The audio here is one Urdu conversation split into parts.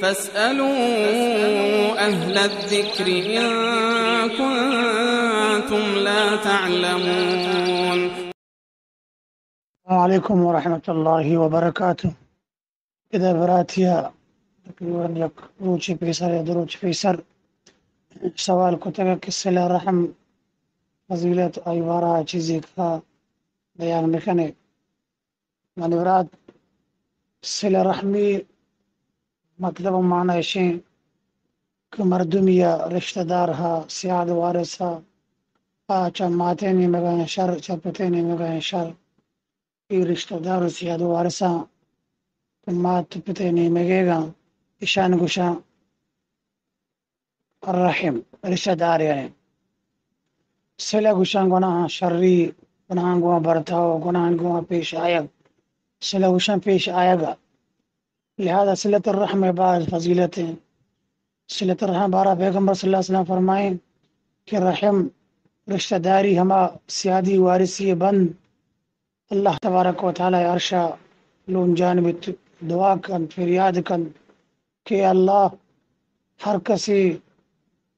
فاسألوا أهل الذكر إن كنتم لا تعلمون. السلام عليكم ورحمة الله وبركاته. إذا براتيا تقريبا يك روچی پیسر یا دروچ پیسر سوال کو تک صلہ رحم فضیلت ایوارا چیزی کا بیان مکنے یعنی برات صلہ رحمی مطلب و معنی شیں کہ مردم یا رشتہ دار ہا سیاد وارث ہا آچا ماتے نہیں مگائیں شر چپتے نہیں مگائیں شر یہ رشتہ دار سیاد وارثا مات پتے نہیں مگے گا اشان گشا الرحم رشتہ دار یعنی صلہ گشان گناہ شرری گناہ گواہ برتاؤ گناہ گواہ پیش آیا صلہ گشان پیش آئے گا لہذا صلۃ الرحم بعض فضیلت ہیں. صلۃ الرحم بارہ پیغمبر صلی اللہ علیہ وسلم فرمائیں کہ رحم رشتہ داری ہما سیادی وارثی بند اللہ تبارک و تعالی عرشا لون جانب دعا کن فریاد کن کہ اللہ ہر کسی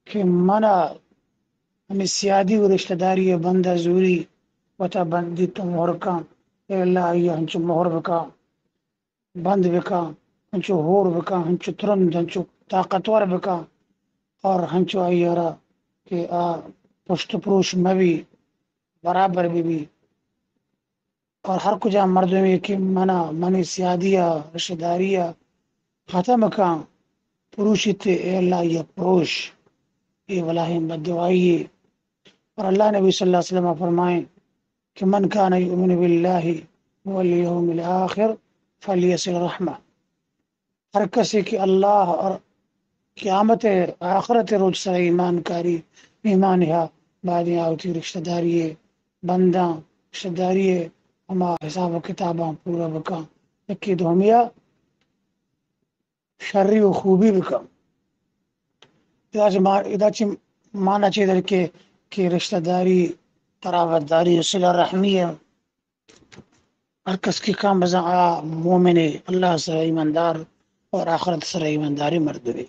کہ منع ہمیں سیادی و رشتہ داری بندہ زوری وتا بندی تو مہر کا اے اللہ آئیہ ہنچو مہر بکا بند بکا ہنچو ہور بکا ہنچو ترند ہنچو طاقتور بکا اور ہنچو آئیہ کہ پشت پروش مبی برابر بھی اور ہر کجا مردمی کی منی سیادیہ رشتہ داریہ ختم کا پروشی تے اے اللہ یہ پروش یہ ولاہم بدعائی. اور اللہ نبی صلی اللہ علیہ وسلم فرمائیں کہ من کان یؤمن باللہ والیوم الآخر فلیصل رحمہ. ہر کسی کی اللہ اور قیامت آخرت روز سے ایمان کاری ایمان ہے بعد آوتی رشتہ داری بندہ رشتہ داری ہما حساب و کتاباں پورا بکا یکی دومیا شری و خوبی بکا ادا چی مانا چیدر کہ رشتہ داری قرابت داری صلہ رحمی ہر کس کی کام بزا مومن اللہ سے ایماندار اور آخرت سے ایمانداری مرد بھی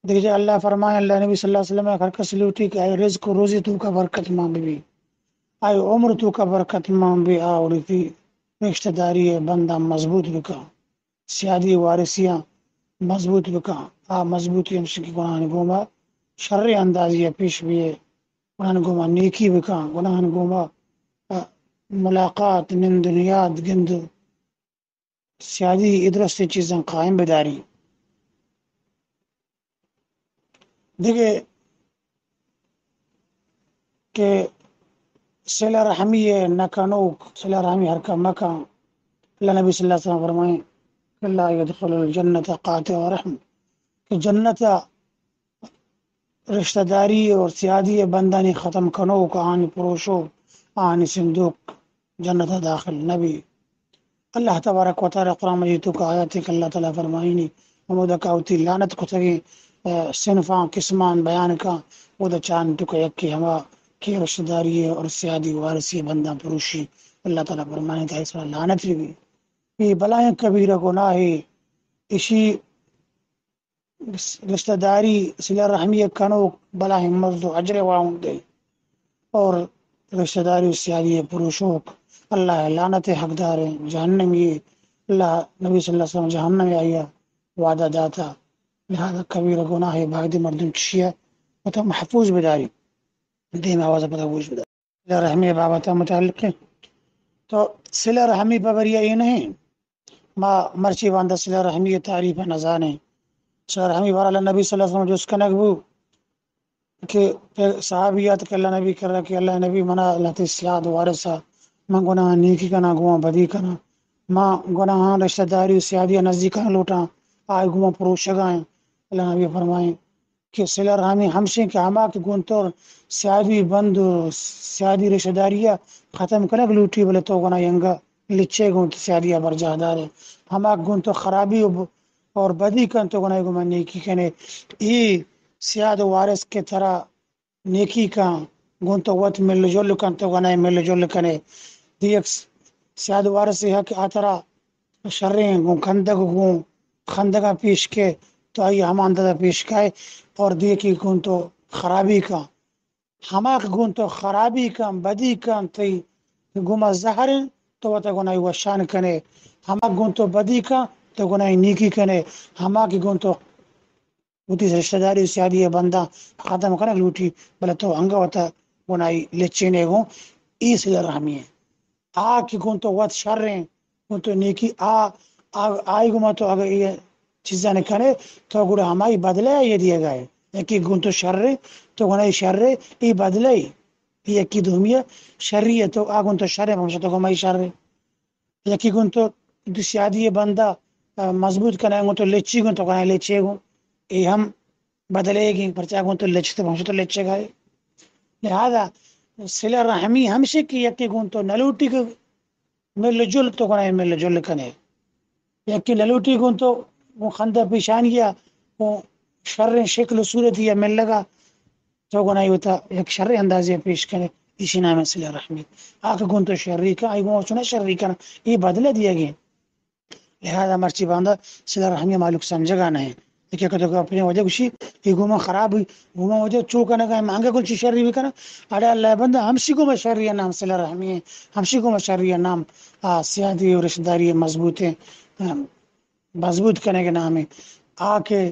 دیکھئے اللہ فرمائے اللہ نبی صلی اللہ علیہ وسلم ہر کس لوٹی کہ آئے رزق و روزی تو کا برکت مان بھی آئے عمر تو کا برکت مان بھی آوری تھی رشتہ داری بندہ مضبوط بکا سیادی وارثیاں مضبوط بکا مضبوطی ہمشہ کی گناہ گوما شر اندازی پیش بھی گناہ گوما نیکی بکا گناہ گوما ملاقات من دنیا گند سیادی ادرس چیزیں قائم بداری دیکھے کہ صلہ رحمی نکنوک صلہ رحمی ہر کا مکا اللہ نبی صلی اللہ علیہ وسلم فرمائیں اللہ یدخل الجنت قاطع رحم کہ جنت رشتہ داری اور سیادی بندانی ختم کنوک آنی پروشو آنی صندوق جنت داخل نبی اللہ تبارک و تعالی قرآن مجید کا آیات کہ اللہ تعالی فرمائنی ہمودہ کاوتی لعنت کو تگی صنفاں قسمان بیان کا وہ دا چاند تو کا یکی ہما کی رشتہ داری اور سیادی وارثی بندہ پروشی اللہ تعالی فرمائنی تا اس پر لعنت بھی یہ بلائیں کبیرہ گناہ اسی رشتہ داری صلہ رحمی کنو بلائیں مزد و عجر واؤں دے اور رشتہ داری سیادی پروشوک اللہ لعنت حقدار جہنم یہ اللہ نبی صلی اللہ علیہ وسلم جہنم آیا وعدہ داتا لہذا کبیر گناہ باغد مردم چشیہ و تو محفوظ بداری دیم آواز محفوظ بداری صلہ رحمی بابتا متعلق ہے. تو صلہ رحمی ببریہ یہ نہیں ما مرچی باندہ صلہ رحمی تعریف نظانے صلہ رحمی بار اللہ نبی صلی اللہ علیہ وسلم جو اس کا نقبو کہ صحابیات کہ اللہ نبی کر رہا کہ اللہ نبی منع اللہ تسیاد وارثا من گناہ نیکی کنا گواہ بدی کنا ما گناہ رشتہ داری سیادی نزدیکاں لوٹاں آئے گواہ پروشگائیں اللہ نبی فرمائیں کہ صلہ رحمی ہمشیں کہ ہما کہ گونتور سیادی بند سیادی رشتہ داریہ ختم کنک لوٹی بلے تو گناہ ینگا لچے گون تو سیادیہ برجاہ دارے ہما گونتو خرابی اور بدی کن تو گناہ گواہ نیکی کنے ای سیاد وارث کے طرح نیکی کا گون تو وقت مل جل کن تو گناہ مل جل کنے دیکھ سیاد وارث ہے کہ آترا شریں گون کندگ گون خندگا پیش کے تو آئی ہم اندازہ پیش کائے اور دیکھی گون تو خرابی کا ہما گون تو خرابی کا بدی کا تی گما زہر تو وتا گنائی وشان کنے ہما گون تو بدی کا تو گنائی نیکی کنے ہما کی گون تو ہوتی رشتہ داری سیادی ہے بندہ ختم کرنے لوٹی بلے تو انگا ہوتا گنائی لچینے گون ای صلہ رحمی ہے کی گون تو وقت شر ہیں گون تو نیکی آئی گما تو اگر یہ چیزاں نے کھنے تو گوڑا ہمائی بدلے یہ دیے گئے یکی گون تو شر تو گنائی شر ای بدلے یکی دومیہ شری ہے تو آگون تو شر ہے ہمشہ تو گمائی شر یکی گون تو سیادی بندہ مضبوط کرنے گون تو لچی گون تو گنائی لچے گون ای ہم بدلے گی پرچا گون تو لچتے ہمشہ تو لچے گئے لہذا صلہ رحمی ہمشہ کی یکی گون تو نلوٹی کے مل جل تو گنائی مل جل کنے یکی نلوٹی گون تو وہ خندہ پیشان گیا وہ شر شکل صورت یا مل لگا تو گنائی ہوتا ایک شر اندازے پیش کرے اسی نام ہے صلہ رحمی آکھ گون تو شرری کا آئی گون چنا شرری کا یہ بدلے دیا گئے لہذا مرچی باندھا صلہ رحمی معلوم سمجھگا نہیں کہ اپنے وجہ کچھ یہ گوما خراب ہوئی گوما وجہ چوکا نہ مانگے کل چیز شرری بھی کرنا اڑے اللہ بندہ ہمشی کو میں شرری نام صلہ رحمی ہے ہمشی کو میں شرری نام سیادی اور رشتہ داری مضبوط ہے مضبوط کرنے کے نام ہے کے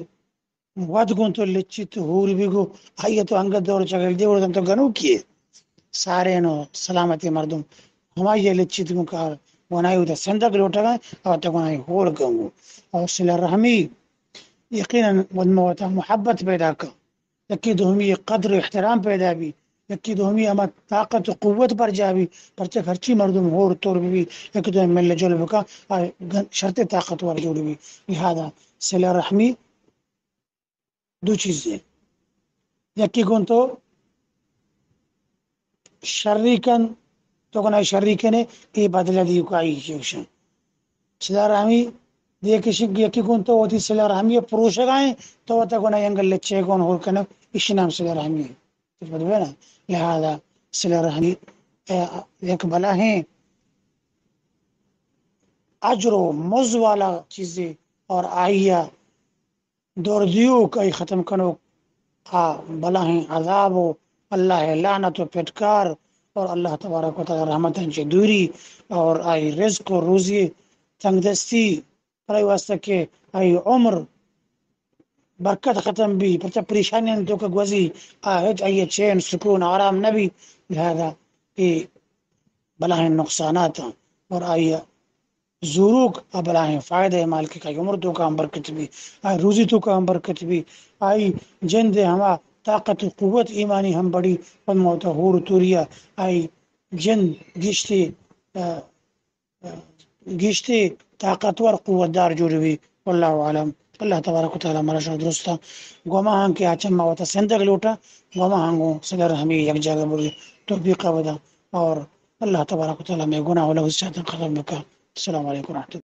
ود گون تو لچی تو ہور بھی گو آئیے تو انگت دور چگل دے تو گنو کیے سارے نو سلامتی مردم ہمائی لچی تو کار گنائی ہوتا سندک لوٹا گئے اور تو گنائی ہور گنگو اور صلہ رحمی یقیناً ودموتا محبت پیدا کر یکی دومی قدر و احترام پیدا بھی یکی دومی اما طاقت و قوت پر جا بھی پرچہ ہرچی مردم ہور طور بھی یکی دومی مل جل بکا شرط طاقت ور جوڑ بھی لہذا صلہ رحمی دو چیزیں یکی گون تو شریکن تو گناہ شریکنے ای بدلہ دیو کا آئی شیوشن صلہ رحمی دیکھ یکی گون تو ہوتی صلہ رحمی پروش گائیں تو وتا گناہ انگل لچے گون ہو کنا اسی نام صلہ رحمی ہے نا لہذا صلہ رحمی ایک بلا ہیں اجر و مز والا چیزیں اور آئیا دور دیو کئی ختم کنو بلا ہیں عذاب و اللہ لعنت و پٹکار اور اللہ تبارک و تعالی رحمت سے دوری اور آئی رزق و روزی تنگ دستی پرائی واسطہ کے آئی عمر برکت ختم بھی پتہ پریشانی تو کہ گوزی آہد آئی چین سکون آرام نبی لہذا یہ بلا نقصانات اور آئی ضرور ابلائیں فائدہ مال کے عمر تو کا برکت بھی آئی روزی تو کا برکت بھی آئی جند ہما طاقت و قوت ایمانی ہم بڑی پنموتا ہور توریا آئی جند گشتے طاقتور قوت دار جوڑی بھی واللہ عالم اللہ تبارک و تعالی ہمارا شاہ درستا گوما ہاں کے آچم ماوتا سندگ لوٹا گوما ہاں صدر ہمیں یک جگہ بولی توفیق ودا اور اللہ تبارک و تعالی میں گناہ ولہ اس ختم بکا السلام علیکم ورحمۃ اللہ